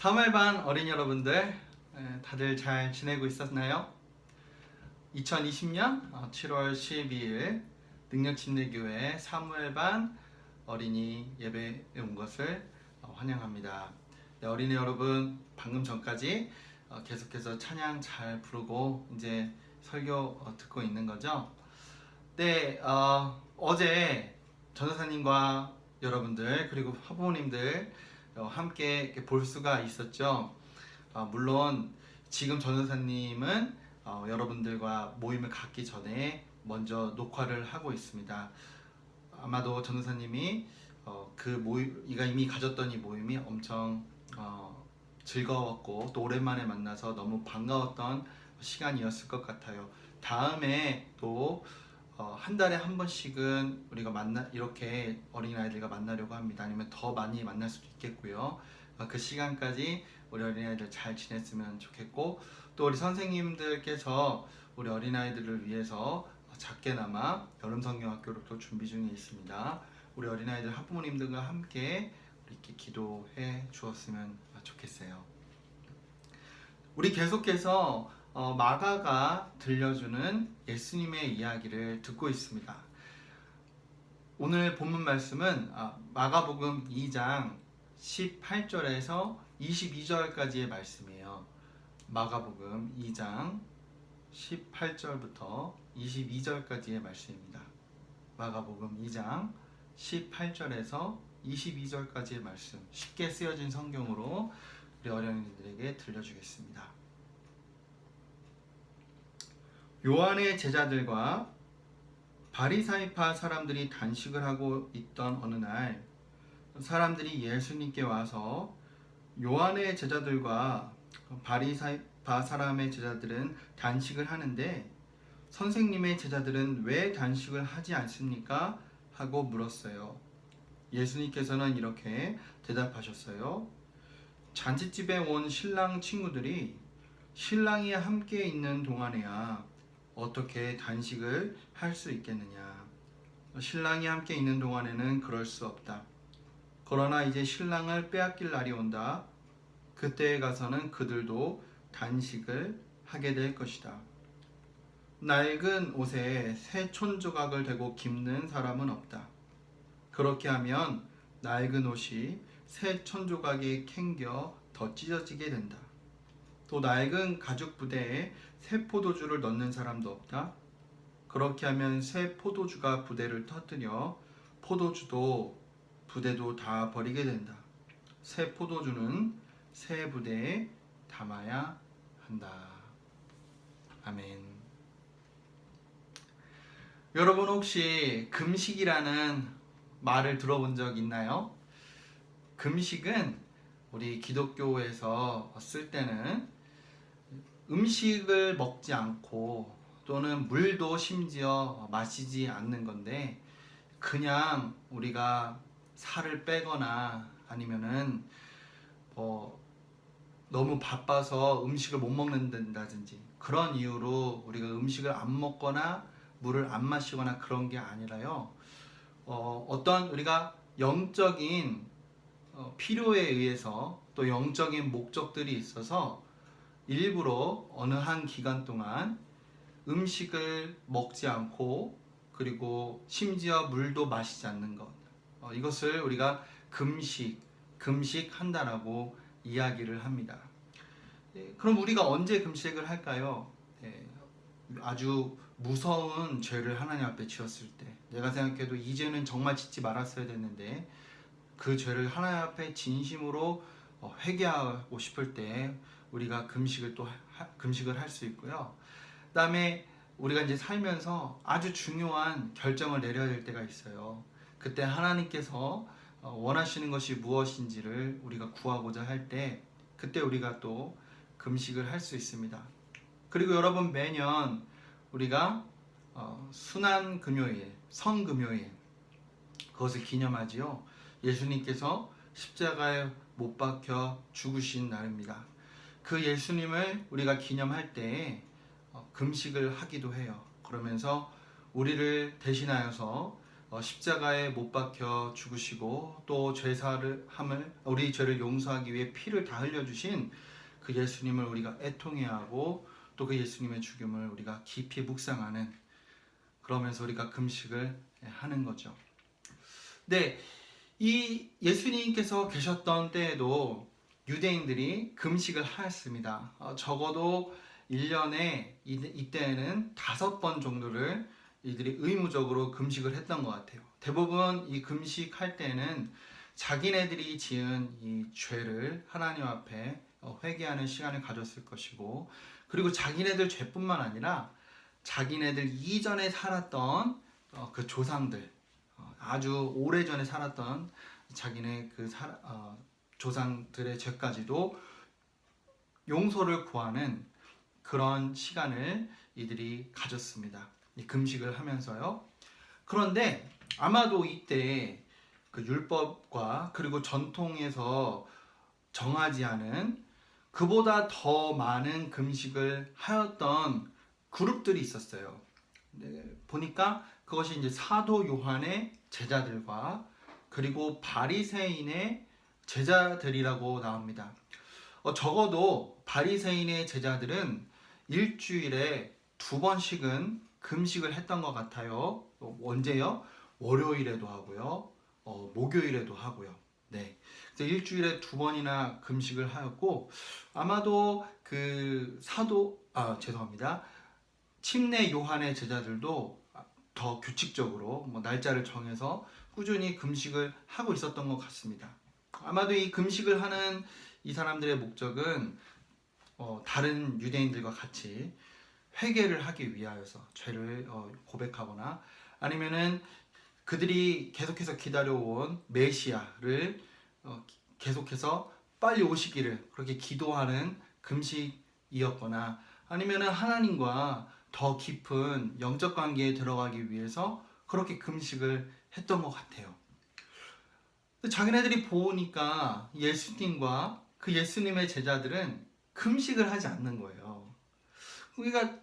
3월반 어린이 여러분들 다들 잘 지내고 있었나요? 2020년 7월 12일 능력침례교회 사무엘반 어린이 예배에 온 것을 환영합니다. 네, 어린이 여러분 방금 전까지 계속해서 찬양 잘 부르고 이제 설교 듣고 있는 거죠? 네, 어제 전도사님과 여러분들 그리고 학부모님들 함께 이렇게 볼 수가 있었죠. 물론 지금 전도사님은 여러분들과 모임을 갖기 전에 먼저 녹화를 하고 있습니다. 아마도 전도사님이 그 모임이가 이미 가졌던 이 모임이 엄청 즐거웠고 또 오랜만에 만나서 너무 반가웠던 시간이었을 것 같아요. 다음에 또 한 달에 한 번씩은 우리가 이렇게 어린아이들과 만나려고 합니다. 아니면 더 많이 만날 수도 있겠고요. 그 시간까지 우리 어린아이들 잘 지냈으면 좋겠고, 또 우리 선생님들께서 우리 어린아이들을 위해서 작게나마 여름성경학교를 또 준비 중에 있습니다. 우리 어린아이들 학부모님들과 함께 이렇게 기도해 주었으면 좋겠어요. 우리 계속해서 마가가 들려주는 예수님의 이야기를 듣고 있습니다. 오늘 본문 말씀은 마가복음 2장 18절에서 22절까지의 말씀이에요. 마가복음 2장 18절부터 22절까지의 말씀입니다. 마가복음 2장 18절에서 22절까지의 말씀, 쉽게 쓰여진 성경으로 우리 어린이들에게 들려주겠습니다. 요한의 제자들과 바리사이파 사람들이 단식을 하고 있던 어느 날, 사람들이 예수님께 와서 요한의 제자들과 바리사이파 사람의 제자들은 단식을 하는데 선생님의 제자들은 왜 단식을 하지 않습니까? 하고 물었어요. 예수님께서는 이렇게 대답하셨어요. 잔치집에 온 신랑 친구들이 신랑이 함께 있는 동안에야 어떻게 단식을 할 수 있겠느냐. 신랑이 함께 있는 동안에는 그럴 수 없다. 그러나 이제 신랑을 빼앗길 날이 온다. 그때에 가서는 그들도 단식을 하게 될 것이다. 낡은 옷에 새 촌조각을 대고 깁는 사람은 없다. 그렇게 하면 낡은 옷이 새 촌조각에 캥겨 더 찢어지게 된다. 또 낡은 가죽 부대에 새 포도주를 넣는 사람도 없다. 그렇게 하면 새 포도주가 부대를 터뜨려 포도주도 부대도 다 버리게 된다. 새 포도주는 새 부대에 담아야 한다. 아멘. 여러분 혹시 금식이라는 말을 들어본 적 있나요? 금식은 우리 기독교에서 쓸 때는 음식을 먹지 않고 또는 물도 심지어 마시지 않는 건데, 그냥 우리가 살을 빼거나 아니면은 너무 바빠서 음식을 못 먹는다든지 그런 이유로 우리가 음식을 안 먹거나 물을 안 마시거나 그런 게 아니라요, 어떤 우리가 영적인 필요에 의해서 또 영적인 목적들이 있어서 일부러 어느 한 기간 동안 음식을 먹지 않고 그리고 심지어 물도 마시지 않는 것, 이것을 우리가 금식한다라고 이야기를 합니다. 그럼 우리가 언제 금식을 할까요? 아주 무서운 죄를 하나님 앞에 지었을 때, 내가 생각해도 이 죄는 정말 짓지 말았어야 됐는데 그 죄를 하나님 앞에 진심으로 회개하고 싶을 때 우리가 금식을 할 수 있고요. 그다음에 우리가 이제 살면서 아주 중요한 결정을 내려야 될 때가 있어요. 그때 하나님께서 원하시는 것이 무엇인지를 우리가 구하고자 할 때, 그때 우리가 또 금식을 할 수 있습니다. 그리고 여러분, 매년 우리가 순환 금요일, 성금요일, 그것을 기념하지요. 예수님께서 십자가에 못 박혀 죽으신 날입니다. 그 예수님을 우리가 기념할 때 금식을 하기도 해요. 그러면서 우리를 대신하여서 십자가에 못 박혀 죽으시고 또 죄사를 함을 우리 죄를 용서하기 위해 피를 다 흘려주신 그 예수님을 우리가 애통해야 하고 또 그 예수님의 죽음을 우리가 깊이 묵상하는, 그러면서 우리가 금식을 하는 거죠. 네, 이 예수님께서 계셨던 때에도 유대인들이 금식을 하였습니다. 적어도 1년에 이때에는 5번 정도를 이들이 의무적으로 금식을 했던 것 같아요. 대부분 이 금식할 때는 자기네들이 지은 이 죄를 하나님 앞에 회개하는 시간을 가졌을 것이고, 그리고 자기네들 죄뿐만 아니라 자기네들 이전에 살았던 그 조상들, 아주 오래전에 살았던 자기네 그 조상들의 죄까지도 용서를 구하는 그런 시간을 이들이 가졌습니다. 이 금식을 하면서요. 그런데 아마도 이때 그 율법과 그리고 전통에서 정하지 않은 그보다 더 많은 금식을 하였던 그룹들이 있었어요. 네, 보니까 그것이 이제 사도 요한의 제자들과 그리고 바리새인의 제자들이라고 나옵니다. 적어도 바리새인의 제자들은 일주일에 2번씩은 금식을 했던 것 같아요. 언제요? 월요일에도 하고요, 목요일에도 하고요. 네, 그래서 일주일에 2번이나 금식을 하였고, 아마도 그 죄송합니다. 침례 요한의 제자들도 더 규칙적으로 날짜를 정해서 꾸준히 금식을 하고 있었던 것 같습니다. 아마도 이 금식을 하는 이 사람들의 목적은 다른 유대인들과 같이 회개를 하기 위하여서 죄를 고백하거나, 아니면은 그들이 계속해서 기다려온 메시아를 계속해서 빨리 오시기를 그렇게 기도하는 금식이었거나, 아니면은 하나님과 더 깊은 영적 관계에 들어가기 위해서 그렇게 금식을 했던 것 같아요. 자기네들이 보니까 예수님과 그 예수님의 제자들은 금식을 하지 않는 거예요. 그러니까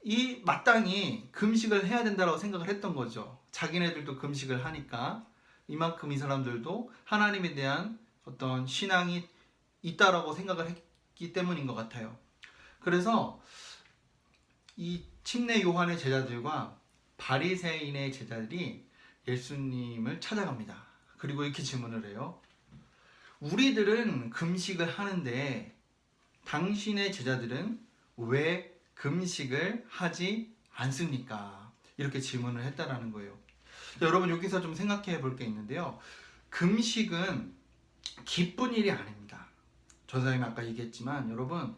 이 마땅히 금식을 해야 된다고 생각을 했던 거죠. 자기네들도 금식을 하니까 이만큼 이 사람들도 하나님에 대한 어떤 신앙이 있다라고 생각을 했기 때문인 것 같아요. 그래서 이 침례 요한의 제자들과 바리새인의 제자들이 예수님을 찾아갑니다. 그리고 이렇게 질문을 해요. 우리들은 금식을 하는데 당신의 제자들은 왜 금식을 하지 않습니까? 이렇게 질문을 했다라는 거예요. 여러분, 여기서 좀 생각해 볼 게 있는데요. 금식은 기쁜 일이 아닙니다. 전사님이 아까 얘기했지만, 여러분,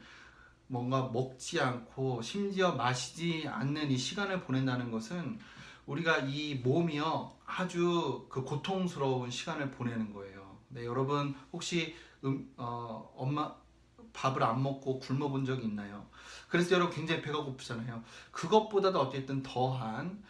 뭔가 먹지 않고 심지어 마시지 않는 이 시간을 보낸다는 것은 우리가 이 몸이요 아주 그 고통스러운 시간을 보내는 거예요. 네, 여러분 혹시 엄마 밥을 안 먹고 굶어 본 적이 있나요? 그래서 여러분 굉장히 배가 고프잖아요. 그것보다도 어쨌든 더한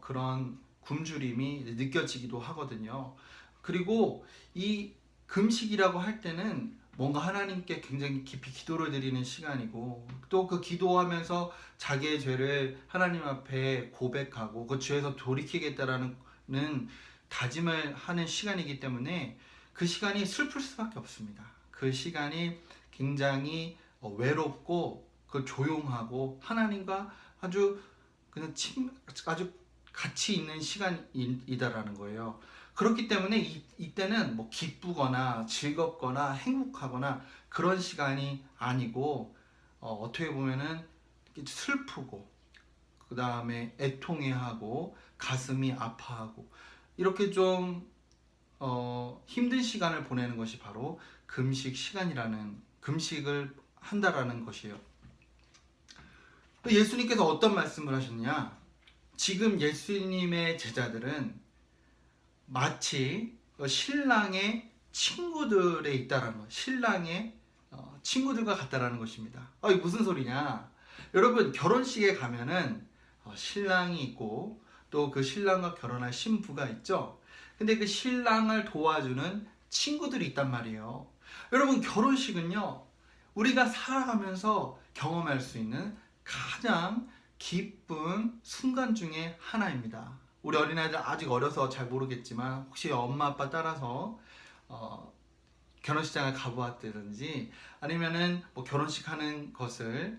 그런 굶주림이 느껴지기도 하거든요. 그리고 이 금식이라고 할 때는 뭔가 하나님께 굉장히 깊이 기도를 드리는 시간이고, 또 그 기도하면서 자기의 죄를 하나님 앞에 고백하고 그 죄에서 돌이키겠다라는 다짐을 하는 시간이기 때문에 그 시간이 슬플 수밖에 없습니다. 그 시간이 굉장히 외롭고 그 조용하고 하나님과 아주 그냥 아주 같이 있는 시간이다라는 거예요. 그렇기 때문에 이때는 뭐 기쁘거나 즐겁거나 행복하거나 그런 시간이 아니고 어떻게 보면은 슬프고 그 다음에 애통해하고 가슴이 아파하고 이렇게 좀 힘든 시간을 보내는 것이 바로 금식을 한다라는 것이에요. 예수님께서 어떤 말씀을 하셨냐? 지금 예수님의 제자들은 마치 신랑의 친구들에 있다라는 것, 신랑의 친구들과 같다라는 것입니다. 이게 무슨 소리냐? 여러분, 결혼식에 가면은 신랑이 있고 또 그 신랑과 결혼할 신부가 있죠. 근데 그 신랑을 도와주는 친구들이 있단 말이에요. 여러분, 결혼식은요 우리가 살아가면서 경험할 수 있는 가장 기쁜 순간 중에 하나입니다. 우리 어린아이들 아직 어려서 잘 모르겠지만 혹시 엄마 아빠 따라서 결혼식장을 가보았다든지 아니면은 뭐 결혼식 하는 것을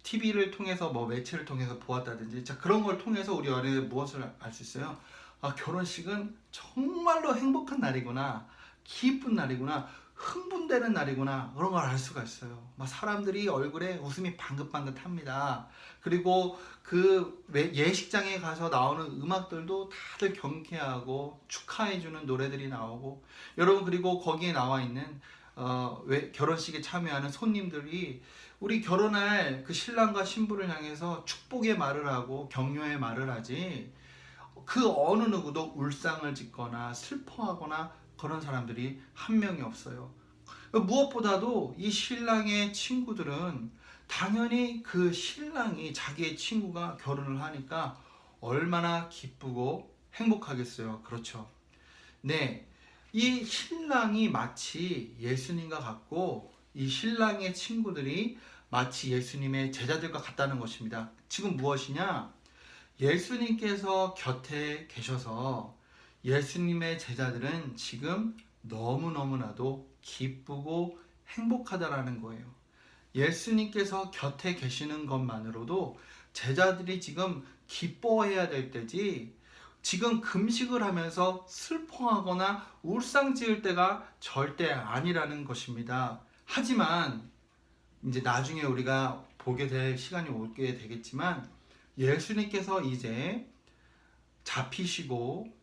TV를 통해서 뭐 매체를 통해서 보았다든지, 자 그런 걸 통해서 우리 어린이들 무엇을 알 수 있어요? 아, 결혼식은 정말로 행복한 날이구나, 기쁜 날이구나, 흥분되는 날이구나, 그런 걸 알 수가 있어요. 막 사람들이 얼굴에 웃음이 방긋방긋합니다. 그리고 그 예식장에 가서 나오는 음악들도 다들 경쾌하고 축하해주는 노래들이 나오고, 여러분 그리고 거기에 나와 있는 결혼식에 참여하는 손님들이 우리 결혼할 그 신랑과 신부를 향해서 축복의 말을 하고 격려의 말을 하지, 그 어느 누구도 울상을 짓거나 슬퍼하거나 그런 사람들이 한 명이 없어요. 무엇보다도 이 신랑의 친구들은 당연히 그 신랑이, 자기의 친구가 결혼을 하니까 얼마나 기쁘고 행복하겠어요. 그렇죠. 네. 이 신랑이 마치 예수님과 같고 이 신랑의 친구들이 마치 예수님의 제자들과 같다는 것입니다. 지금 무엇이냐? 예수님께서 곁에 계셔서 예수님의 제자들은 지금 너무너무나도 기쁘고 행복하다라는 거예요. 예수님께서 곁에 계시는 것만으로도 제자들이 지금 기뻐해야 될 때지, 지금 금식을 하면서 슬퍼하거나 울상 지을 때가 절대 아니라는 것입니다. 하지만 이제 나중에 우리가 보게 될 시간이 오게 되겠지만, 예수님께서 이제 잡히시고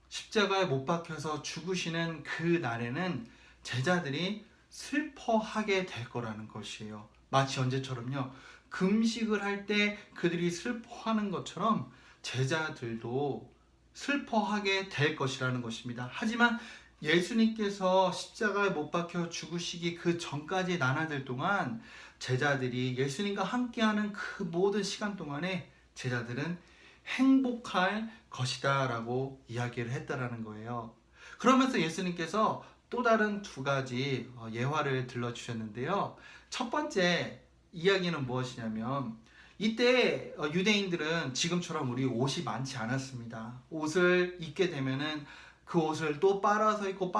십자가에 못 박혀서 죽으시는 그 날에는 제자들이 슬퍼하게 될 거라는 것이에요. 마치 언제처럼요, 금식을 할 때 그들이 슬퍼하는 것처럼 제자들도 슬퍼하게 될 것이라는 것입니다. 하지만 예수님께서 십자가에 못 박혀 죽으시기 그 전까지 나날들 동안 제자들이 예수님과 함께하는 그 모든 시간 동안에 제자들은 행복할 것이다 라고 이야기를 했다라는 거예요. 그러면서 예수님께서 또 다른 두 가지 예화를 들려주셨는데요. 첫 번째 이야기는 무엇이냐면, 이때 유대인들은 지금처럼 우리 옷이 많지 않았습니다. 옷을 입게 되면은 그 옷을 또 빨아서 입고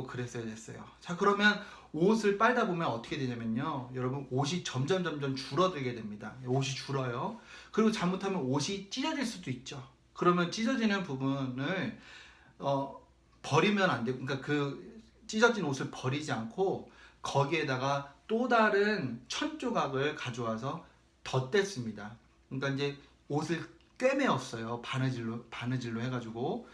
그랬어야 됐어요. 자, 그러면 옷을 빨다 보면 어떻게 되냐면요, 여러분, 옷이 점점 줄어들게 됩니다. 옷이 줄어요. 그리고 잘못하면 옷이 찢어질 수도 있죠. 그러면 찢어지는 부분을 버리면 안 되고, 그러니까 그 찢어진 옷을 버리지 않고 거기에다가 또 다른 천 조각을 가져와서 덧댔습니다. 그러니까 이제 옷을 꿰매었어요. 바느질로 해가지고.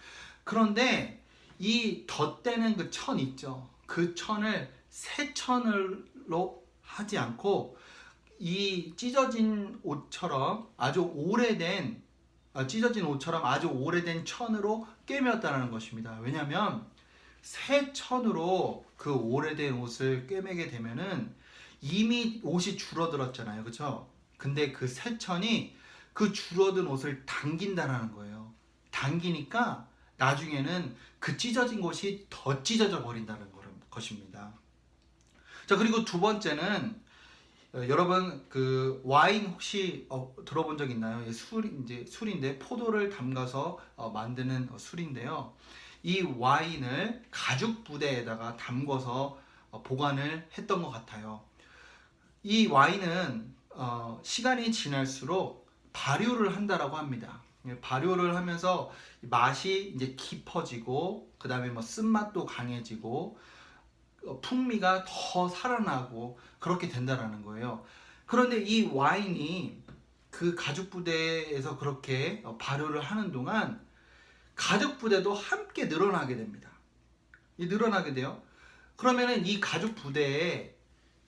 그런데 이 덧대는 그 천 있죠. 그 천을 새 천으로 하지 않고 이 찢어진 옷처럼 아주 오래된 천으로 꿰매었다는 것입니다. 왜냐하면 새 천으로 그 오래된 옷을 꿰매게 되면은 이미 옷이 줄어들었잖아요. 그렇죠? 근데 그 새 천이 그 줄어든 옷을 당긴다라는 거예요. 당기니까 나중에는 그 찢어진 곳이 더 찢어져 버린다는 것입니다. 자, 그리고 두 번째는 여러분 그 와인 혹시 들어본 적 있나요? 술인데 포도를 담가서 만드는 술인데요. 이 와인을 가죽 부대에다가 담궈서 보관을 했던 것 같아요. 이 와인은 시간이 지날수록 발효를 한다라고 합니다. 발효를 하면서 맛이 이제 깊어지고, 그 다음에 뭐 쓴맛도 강해지고, 풍미가 더 살아나고 그렇게 된다라는 거예요. 그런데 이 와인이 그 가죽 부대에서 그렇게 발효를 하는 동안 가죽 부대도 함께 늘어나게 됩니다. 늘어나게 돼요. 그러면은 이 가죽 부대에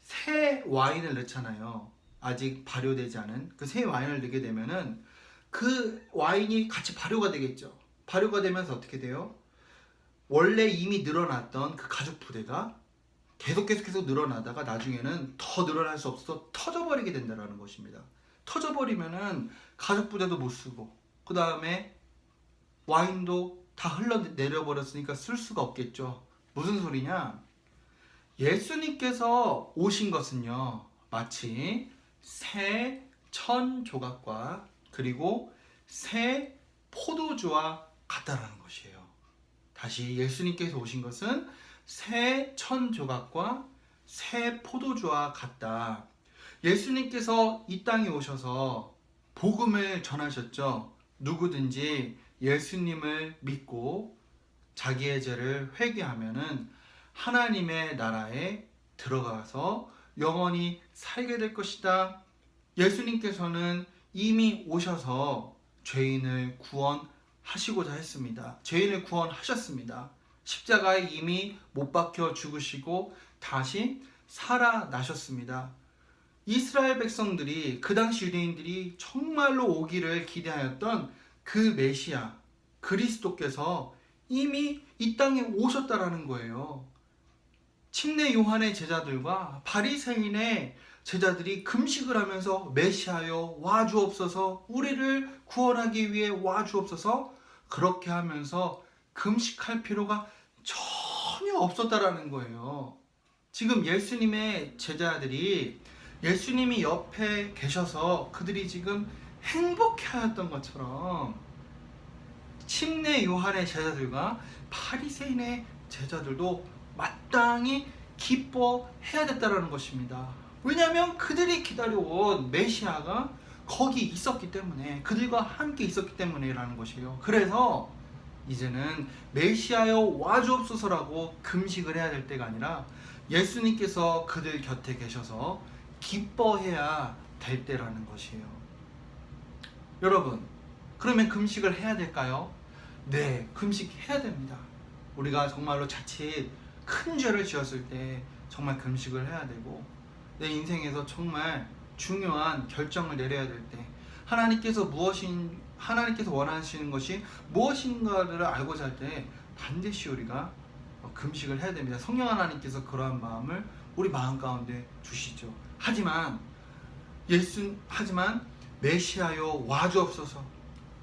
새 와인을 넣잖아요. 아직 발효되지 않은 그 새 와인을 넣게 되면은 그 와인이 같이 발효가 되겠죠. 발효가 되면서 어떻게 돼요? 원래 이미 늘어났던 그 가죽 부대가 계속 늘어나다가 나중에는 더 늘어날 수 없어서 터져버리게 된다는 것입니다. 터져버리면은 가죽 부대도 못 쓰고, 그 다음에 와인도 다 흘러내려 버렸으니까 쓸 수가 없겠죠. 무슨 소리냐? 예수님께서 오신 것은요, 마치 새 천 조각과 그리고 새 포도주와 같다라는 것이에요. 다시 예수님께서 오신 것은 새 천조각과 새 포도주와 같다. 예수님께서 이 땅에 오셔서 복음을 전하셨죠. 누구든지 예수님을 믿고 자기의 죄를 회개하면은 하나님의 나라에 들어가서 영원히 살게 될 것이다. 예수님께서는 이미 오셔서 죄인을 구원하시고자 했습니다. 죄인을 구원하셨습니다. 십자가에 이미 못 박혀 죽으시고 다시 살아나셨습니다. 이스라엘 백성들이, 그 당시 유대인들이 정말로 오기를 기대하였던 그 메시아 그리스도께서 이미 이 땅에 오셨다라는 거예요. 침례 요한의 제자들과 바리새인의 제자들이 금식을 하면서 메시아여 와주옵소서, 우리를 구원하기 위해 와주옵소서, 그렇게 하면서 금식할 필요가 전혀 없었다라는 거예요. 지금 예수님의 제자들이 예수님이 옆에 계셔서 그들이 지금 행복해하였던 것처럼 침례 요한의 제자들과 바리새인의 제자들도 마땅히 기뻐해야 됐다는 것입니다. 왜냐하면 그들이 기다려온 메시아가 거기 있었기 때문에, 그들과 함께 있었기 때문이라는 것이에요. 그래서 이제는 메시아여 와주옵소서라고 금식을 해야 될 때가 아니라 예수님께서 그들 곁에 계셔서 기뻐해야 될 때라는 것이에요. 여러분, 그러면 금식을 해야 될까요? 네, 금식해야 됩니다. 우리가 정말로 자칫 큰 죄를 지었을 때 정말 금식을 해야 되고, 내 인생에서 정말 중요한 결정을 내려야 될 때, 하나님께서 원하시는 것이 무엇인가를 알고자 할 때 반드시 우리가 금식을 해야 됩니다. 성령 하나님께서 그러한 마음을 우리 마음 가운데 주시죠. 하지만 메시아여 와주옵소서,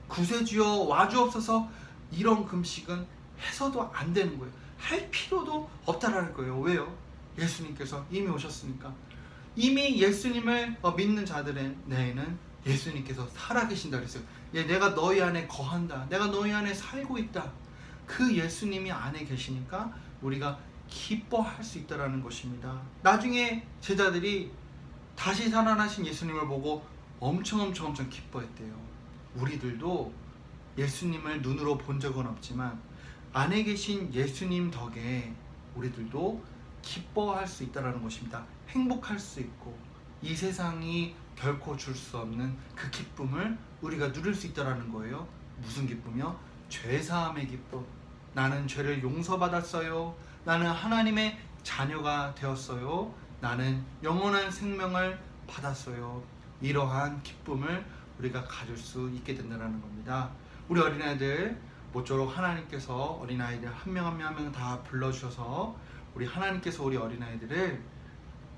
구세주여 와주옵소서, 이런 금식은 해서도 안 되는 거예요. 할 필요도 없다라는 거예요. 왜요? 예수님께서 이미 오셨으니까. 이미 예수님을 믿는 자들의 내에는 예수님께서 살아계신다 그랬어요. 내가 너희 안에 거한다, 내가 너희 안에 살고 있다. 그 예수님이 안에 계시니까 우리가 기뻐할 수 있다라는 것입니다. 나중에 제자들이 다시 살아나신 예수님을 보고 엄청 기뻐했대요. 우리들도 예수님을 눈으로 본 적은 없지만 안에 계신 예수님 덕에 우리들도 기뻐할 수 있다는 것입니다. 행복할 수 있고, 이 세상이 결코 줄 수 없는 그 기쁨을 우리가 누릴 수 있다는 거예요. 무슨 기쁨이요? 죄사함의 기쁨. 나는 죄를 용서받았어요. 나는 하나님의 자녀가 되었어요. 나는 영원한 생명을 받았어요. 이러한 기쁨을 우리가 가질 수 있게 된다는 겁니다. 우리 어린아이들, 모쪼록 하나님께서 어린아이들 한 명 한 명 다 불러주셔서 우리 하나님께서 우리 어린아이들을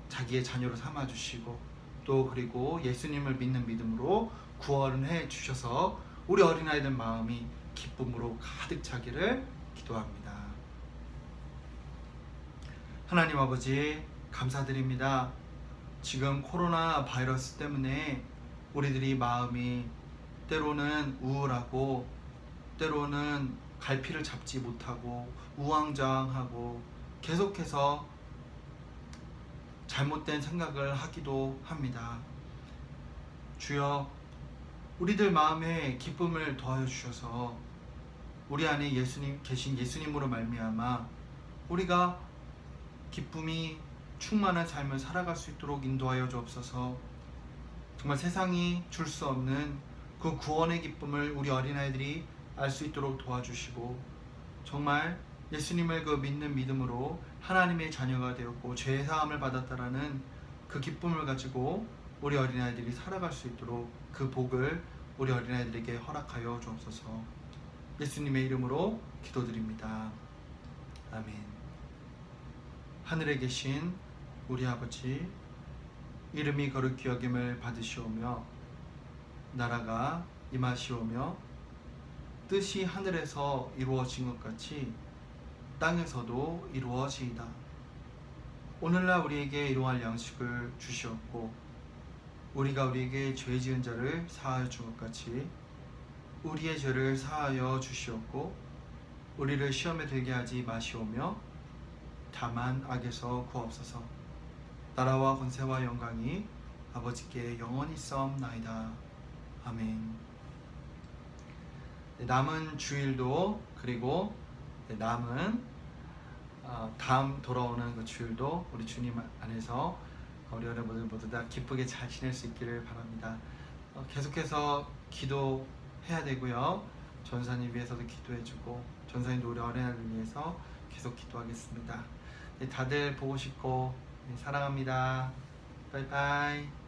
자기의 자녀로 삼아주시고, 또 그리고 예수님을 믿는 믿음으로 구원해 주셔서 우리 어린아이들 마음이 기쁨으로 가득 차기를 기도합니다. 하나님 아버지, 감사드립니다. 지금 코로나 바이러스 때문에 우리들이 마음이 때로는 우울하고, 때로는 갈피를 잡지 못하고 우왕좌왕하고 계속해서 잘못된 생각을 하기도 합니다. 주여, 우리들 마음에 기쁨을 더하여 주셔서 우리 안에 계신 예수님으로 말미암아 우리가 기쁨이 충만한 삶을 살아갈 수 있도록 인도하여 주옵소서. 정말 세상이 줄 수 없는 그 구원의 기쁨을 우리 어린아이들이 알 수 있도록 도와주시고, 정말 예수님을 믿는 믿음으로 하나님의 자녀가 되었고 죄 사함을 받았다라는 그 기쁨을 가지고 우리 어린아이들이 살아갈 수 있도록 그 복을 우리 어린아이들에게 허락하여 주옵소서. 예수님의 이름으로 기도드립니다. 아멘. 하늘에 계신 우리 아버지, 이름이 거룩히 여김을 받으시오며 나라가 임하시오며 뜻이 하늘에서 이루어진 것 같이 땅에서도 이루어지이다. 오늘날 우리에게 일용할 양식을 주시었고, 우리가 우리에게 죄 지은 자를 사하여 준 것 같이 우리의 죄를 사하여 주시옵고 우리를 시험에 들게 하지 마시오며 다만 악에서 구하옵소서. 나라와 권세와 영광이 아버지께 영원히 싸움나이다. 아멘. 남은 주일도 그리고 남은 다음 돌아오는 그 주일도 우리 주님 안에서 우리 여러분들 모두 다 기쁘게 잘 지낼 수 있기를 바랍니다. 계속해서 기도해야 되고요. 전사님 위해서도 기도해주고 전사님 우리 어린아이를 위해서 계속 기도하겠습니다. 다들 보고 싶고 사랑합니다. 바이바이.